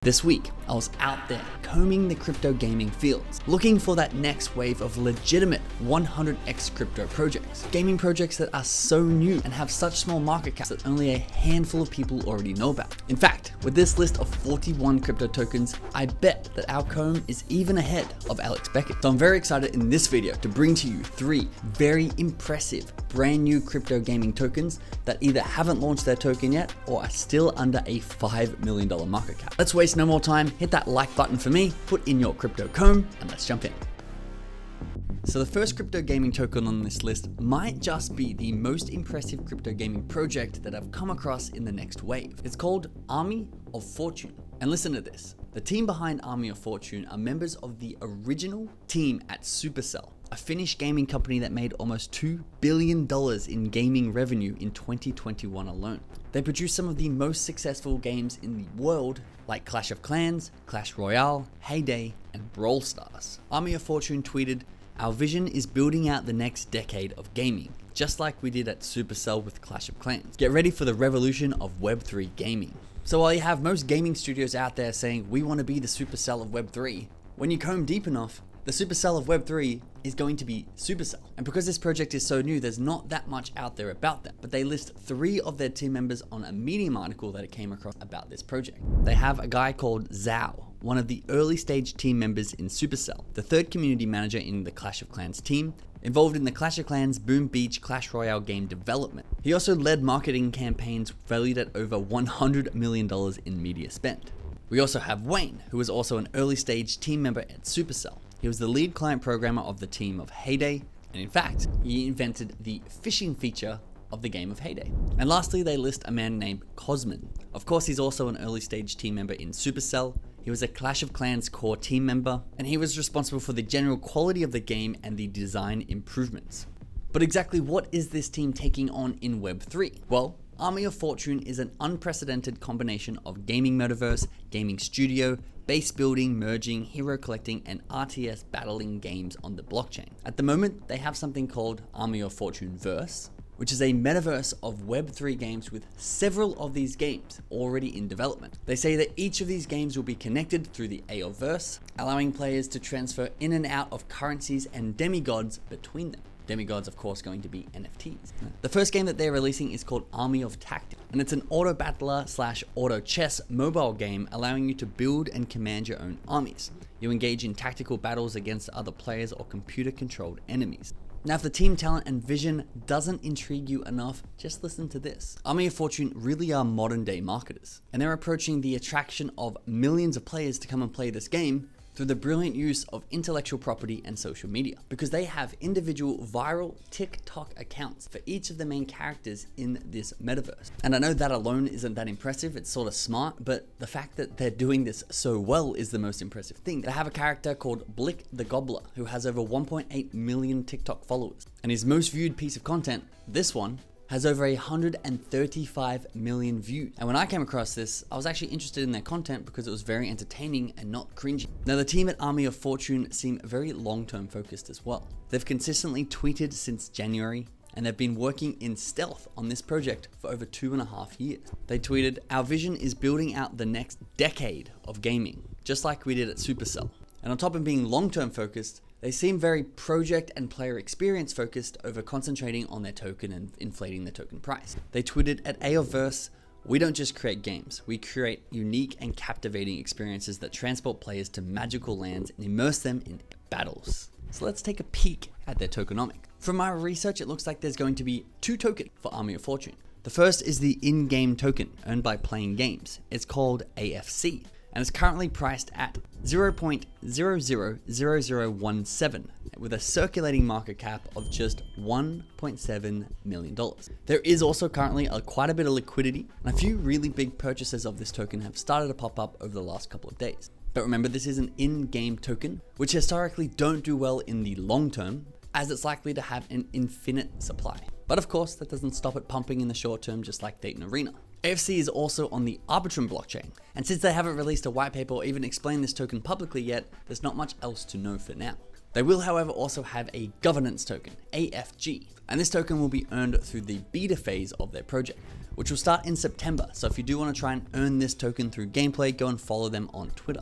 This week, I was out there combing the crypto gaming fields, looking for that next wave of legitimate 100x crypto projects. Gaming projects that are so new and have such small market caps that only a handful of people already know about. In fact, with this list of 41 crypto tokens, I bet that our comb is even ahead of Alex Beckett. So I'm very excited in this video to bring to you 3 very impressive brand new crypto gaming tokens that either haven't launched their token yet or are still under a $5 million market cap. Let's waste no more time, hit that like button for me, put in your crypto comb, and let's jump in. So the first crypto gaming token on this list might just be the most impressive crypto gaming project that I've come across in the next wave. It's called Army of Fortune. And listen to this. The team behind Army of Fortune are members of the original team at Supercell, a Finnish gaming company that made almost $2 billion in gaming revenue in 2021 alone. They produce some of the most successful games in the world, like Clash of Clans, Clash Royale, Heyday, and Brawl Stars. Army of Fortune tweeted, "Our vision is building out the next decade of gaming, just like we did at Supercell with Clash of Clans. Get ready for the revolution of Web3 gaming." So while you have most gaming studios out there saying, we want to be the Supercell of Web3, when you comb deep enough, the Supercell of Web3 is going to be Supercell. And because this project is so new, there's not that much out there about them. But they list 3 of their team members on a Medium article that it came across about this project. They have a guy called Zhao, one of the early stage team members in Supercell, the 3rd community manager in the Clash of Clans team, involved in the Clash of Clans Boom Beach Clash Royale game development. He also led marketing campaigns valued at over $100 million in media spend. We also have Wayne, who was also an early stage team member at Supercell. He was the lead client programmer of the team of Heyday, and in fact, he invented the fishing feature of the game of Heyday. And lastly, they list a man named Cosmin. Of course, he's also an early stage team member in Supercell. He was a Clash of Clans core team member, and he was responsible for the general quality of the game and the design improvements. But exactly what is this team taking on in Web3? Well, Army of Fortune is an unprecedented combination of gaming metaverse, gaming studio, base building, merging, hero collecting, and RTS battling games on the blockchain. At the moment, they have something called Army of Fortune Verse, which is a metaverse of Web3 games with several of these games already in development. They say that each of these games will be connected through the AOverse, allowing players to transfer in and out of currencies and demigods between them. Demigods, of course, going to be NFTs. The first game that they're releasing is called Army of Tactics, and it's an auto battler / auto chess mobile game allowing you to build and command your own armies. You engage in tactical battles against other players or computer controlled enemies. Now, if the team talent and vision doesn't intrigue you enough, just listen to this. Army of Fortune really are modern day marketers, and they're approaching the attraction of millions of players to come and play this game through the brilliant use of intellectual property and social media, because they have individual viral TikTok accounts for each of the main characters in this metaverse. And I know that alone isn't that impressive, it's sort of smart, but the fact that they're doing this so well is the most impressive thing. They have a character called Blick the Gobbler, who has over 1.8 million TikTok followers. And his most viewed piece of content, this one, has over 135 million views. And when I came across this, I was actually interested in their content because it was very entertaining and not cringy. Now, the team at Army of Fortune seem very long-term focused as well. They've consistently tweeted since January, and they've been working in stealth on this project for over 2.5 years. They tweeted, "Our vision is building out the next decade of gaming, just like we did at Supercell." And on top of being long-term focused, they seem very project and player experience focused over concentrating on their token and inflating the token price. They tweeted, "At AOverse, we don't just create games, we create unique and captivating experiences that transport players to magical lands and immerse them in battles." So let's take a peek at their tokenomics. From my research, it looks like there's going to be 2 tokens for Army of Fortune. The first is the in-game token earned by playing games. It's called AFC. And it's currently priced at 0.000017 with a circulating market cap of just $1.7 million. There is also currently quite a bit of liquidity, and a few really big purchases of this token have started to pop up over the last couple of days. But remember, this is an in-game token, which historically don't do well in the long term, as it's likely to have an infinite supply. But of course, that doesn't stop it pumping in the short term, just like Dayton Arena. AFC is also on the Arbitrum blockchain, and since they haven't released a white paper or even explained this token publicly yet, there's not much else to know for now. They will, however, also have a governance token, AFG, and this token will be earned through the beta phase of their project, which will start in September. So if you do want to try and earn this token through gameplay, go and follow them on Twitter.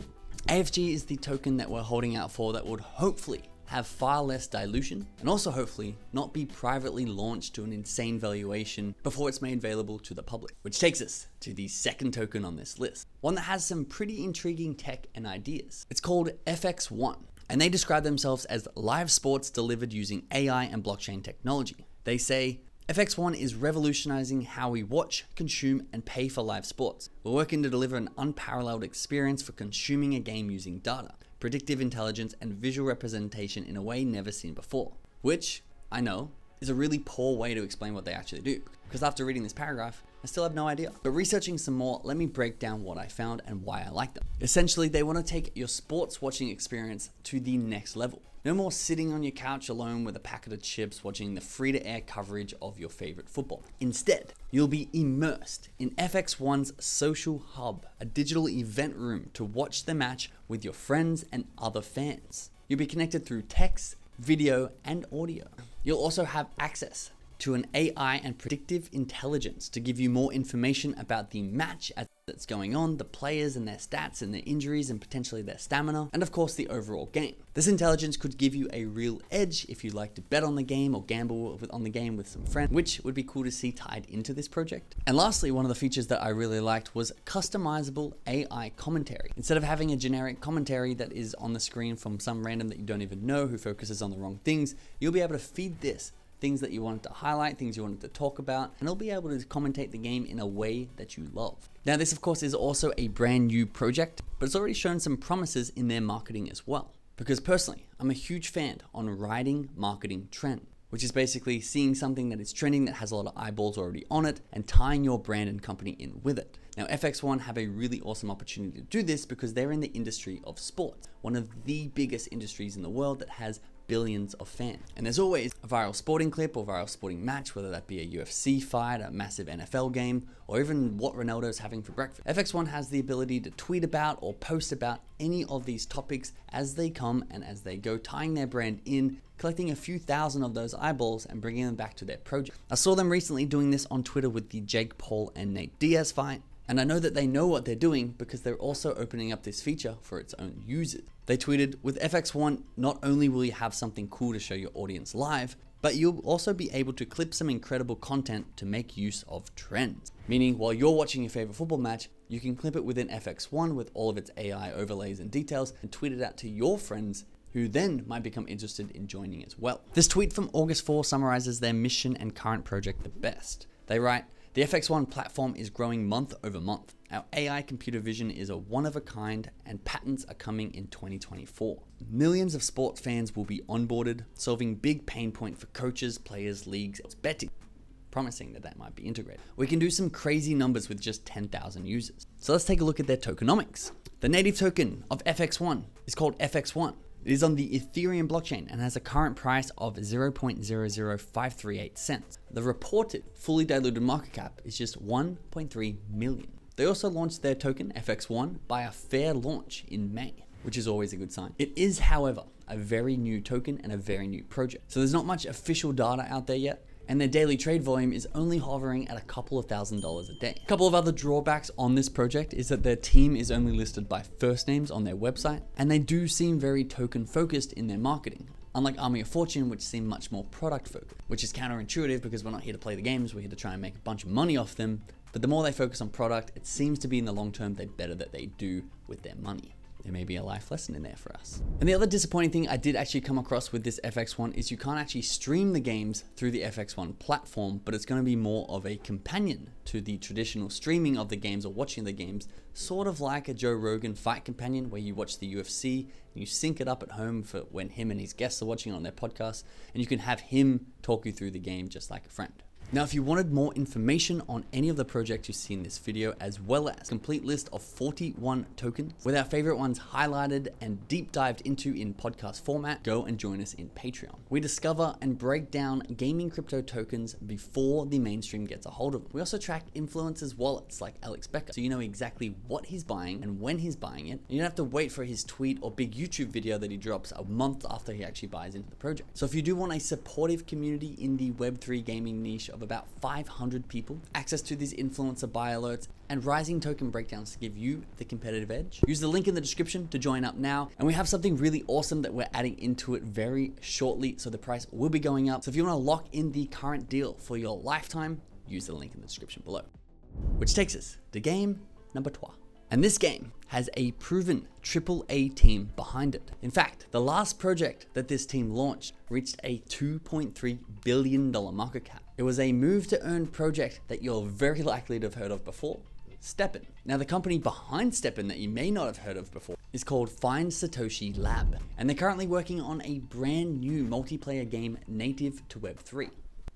AFG is the token that we're holding out for that would hopefully have far less dilution and also hopefully not be privately launched to an insane valuation before it's made available to the public. Which takes us to the second token on this list, one that has some pretty intriguing tech and ideas. It's called FX1, and they describe themselves as live sports delivered using AI and blockchain technology. They say, FX1 is revolutionizing how we watch, consume, and pay for live sports. We're working to deliver an unparalleled experience for consuming a game using data, predictive intelligence, and visual representation in a way never seen before. Which, I know, is a really poor way to explain what they actually do, because after reading this paragraph, I still have no idea. But researching some more, let me break down what I found and why I like them. Essentially, they want to take your sports watching experience to the next level. No more sitting on your couch alone with a packet of chips watching the free-to-air coverage of your favorite football. Instead, you'll be immersed in FX1's social hub, a digital event room to watch the match with your friends and other fans. You'll be connected through text, video, and audio. You'll also have access to an AI and predictive intelligence to give you more information about the match as it's going on, the players and their stats and their injuries and potentially their stamina, and of course the overall game. This intelligence could give you a real edge if you like to bet on the game or gamble on the game with some friends, which would be cool to see tied into this project. And lastly, one of the features that I really liked was customizable AI commentary. Instead of having a generic commentary that is on the screen from some random that you don't even know who focuses on the wrong things, you'll be able to feed this things that you wanted to highlight, things you wanted to talk about, and it'll be able to commentate the game in a way that you love. Now, this of course is also a brand new project, but it's already shown some promises in their marketing as well. Because personally, I'm a huge fan on riding marketing trend, which is basically seeing something that is trending that has a lot of eyeballs already on it and tying your brand and company in with it. Now, FX1 have a really awesome opportunity to do this because they're in the industry of sports, one of the biggest industries in the world that has billions of fans. And there's always a viral sporting clip or viral sporting match, whether that be a UFC fight, a massive NFL game, or even what Ronaldo's having for breakfast. FX1 has the ability to tweet about or post about any of these topics as they come and as they go, tying their brand in, collecting a few thousand of those eyeballs and bringing them back to their project. I saw them recently doing this on Twitter with the Jake Paul and Nate Diaz fight, and I know that they know what they're doing because they're also opening up this feature for its own users. They tweeted, with FX1, not only will you have something cool to show your audience live, but you'll also be able to clip some incredible content to make use of trends. Meaning, while you're watching your favorite football match, you can clip it within FX1 with all of its AI overlays and details and tweet it out to your friends who then might become interested in joining as well. This tweet from August 4 summarizes their mission and current project the best. They write, the FX1 platform is growing month over month. Our AI computer vision is a one of a kind and patents are coming in 2024. Millions of sports fans will be onboarded, solving big pain point for coaches, players, leagues, betting, promising that that might be integrated. We can do some crazy numbers with just 10,000 users. So let's take a look at their tokenomics. The native token of FX1 is called FX1. It is on the Ethereum blockchain and has a current price of 0.00538 cents. The reported fully diluted market cap is just 1.3 million. They also launched their token FX1 by a fair launch in May, which is always a good sign. It is, however, a very new token and a very new project. So there's not much official data out there yet, and their daily trade volume is only hovering at a couple of $1,000s a day. A couple of other drawbacks on this project is that their team is only listed by first names on their website, and they do seem very token focused in their marketing. Unlike Army of Fortune, which seem much more product focused, which is counterintuitive because we're not here to play the games, we're here to try and make a bunch of money off them. But the more they focus on product, it seems to be in the long term, the better that they do with their money. There may be a life lesson in there for us. And the other disappointing thing I did actually come across with this FX1 is you can't actually stream the games through the FX1 platform, but it's going to be more of a companion to the traditional streaming of the games or watching the games, sort of like a Joe Rogan fight companion where you watch the UFC and you sync it up at home for when him and his guests are watching on their podcast, and you can have him talk you through the game just like a friend. Now, if you wanted more information on any of the projects you see in this video, as well as a complete list of 41 tokens with our favorite ones highlighted and deep dived into in podcast format, go and join us in Patreon. We discover and break down gaming crypto tokens before the mainstream gets a hold of them. We also track influencers' wallets like Alex Becker, so you know exactly what he's buying and when he's buying it. You don't have to wait for his tweet or big YouTube video that he drops a month after he actually buys into the project. So if you do want a supportive community in the Web3 gaming niche of about 500 people, access to these influencer buy alerts, and rising token breakdowns to give you the competitive edge. Use the link in the description to join up now. And we have something really awesome that we're adding into it very shortly, so the price will be going up. So if you want to lock in the current deal for your lifetime, use the link in the description below. Which takes us to game number 12. And this game has a proven AAA team behind it. In fact, the last project that this team launched reached a $2.3 billion market cap. It was a move to earn project that you're very likely to have heard of before, StepN. Now, the company behind StepN that you may not have heard of before is called Find Satoshi Lab, and they're currently working on a brand new multiplayer game native to Web3.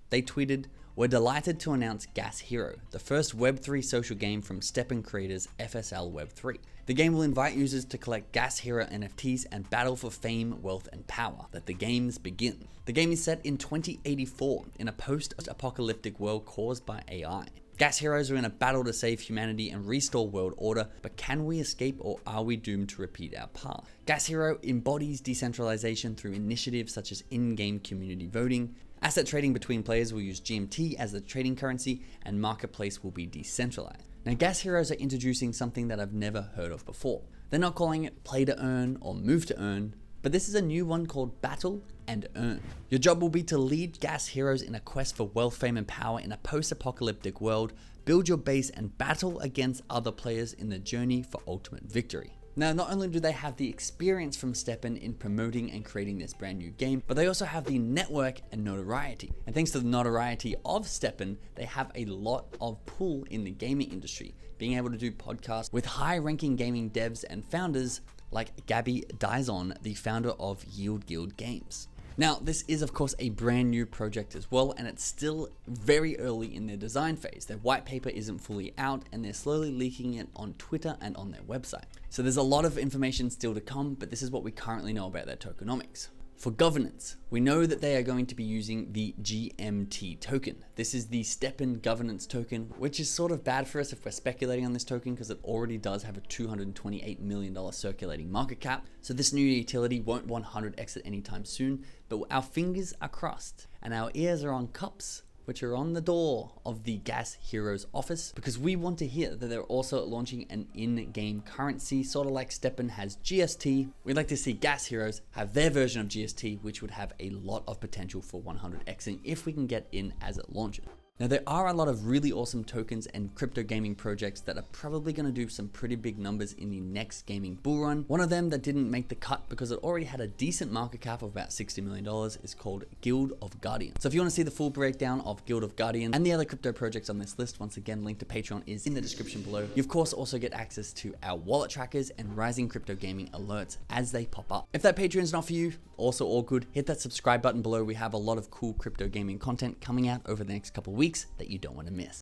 They tweeted, "We're delighted to announce Gas Hero, the first Web3 social game from StepN creators FSL Web3. The game will invite users to collect Gas Hero NFTs and battle for fame, wealth, and power. Let the games begin." The game is set in 2084 in a post-apocalyptic world caused by AI. Gas heroes are in a battle to save humanity and restore world order, but can we escape or are we doomed to repeat our path? Gas Hero embodies decentralization through initiatives such as in-game community voting. Asset trading between players will use GMT as the trading currency, and marketplace will be decentralized. Now, Gas Heroes are introducing something that I've never heard of before. They're not calling it play to earn or move to earn, but this is a new one called Battle and Earn. Your job will be to lead Gas Heroes in a quest for wealth, fame, and power in a post-apocalyptic world, build your base, and battle against other players in the journey for ultimate victory. Now, not only do they have the experience from StepN in promoting and creating this brand new game, but they also have the network and notoriety. And thanks to the notoriety of StepN, they have a lot of pull in the gaming industry, being able to do podcasts with high-ranking gaming devs and founders like Gabby Dizon, the founder of Yield Guild Games. Now, this is of course a brand new project as well, and it's still very early in their design phase. Their white paper isn't fully out, and they're slowly leaking it on Twitter and on their website. So there's a lot of information still to come, but this is what we currently know about their tokenomics. For governance, we know that they are going to be using the GMT token. This is the StepN governance token, which is sort of bad for us if we're speculating on this token because it already does have a $228 million circulating market cap. So this new utility won't 100 exit anytime soon, but our fingers are crossed and our ears are on cups, which are on the door of the Gas Heroes office, because we want to hear that they're also launching an in-game currency, sort of like StepN has GST. We'd like to see Gas Heroes have their version of GST, which would have a lot of potential for 100xing if we can get in as it launches. Now, there are a lot of really awesome tokens and crypto gaming projects that are probably going to do some pretty big numbers in the next gaming bull run. One of them that didn't make the cut because it already had a decent market cap of about $60 million is called Guild of Guardians. So if you want to see the full breakdown of Guild of Guardians and the other crypto projects on this list, once again, link to Patreon is in the description below. You of course also get access to our wallet trackers and rising crypto gaming alerts as they pop up. If that Patreon's not for you, also all good, hit that subscribe button below. We have a lot of cool crypto gaming content coming out over the next couple of weeks that you don't want to miss.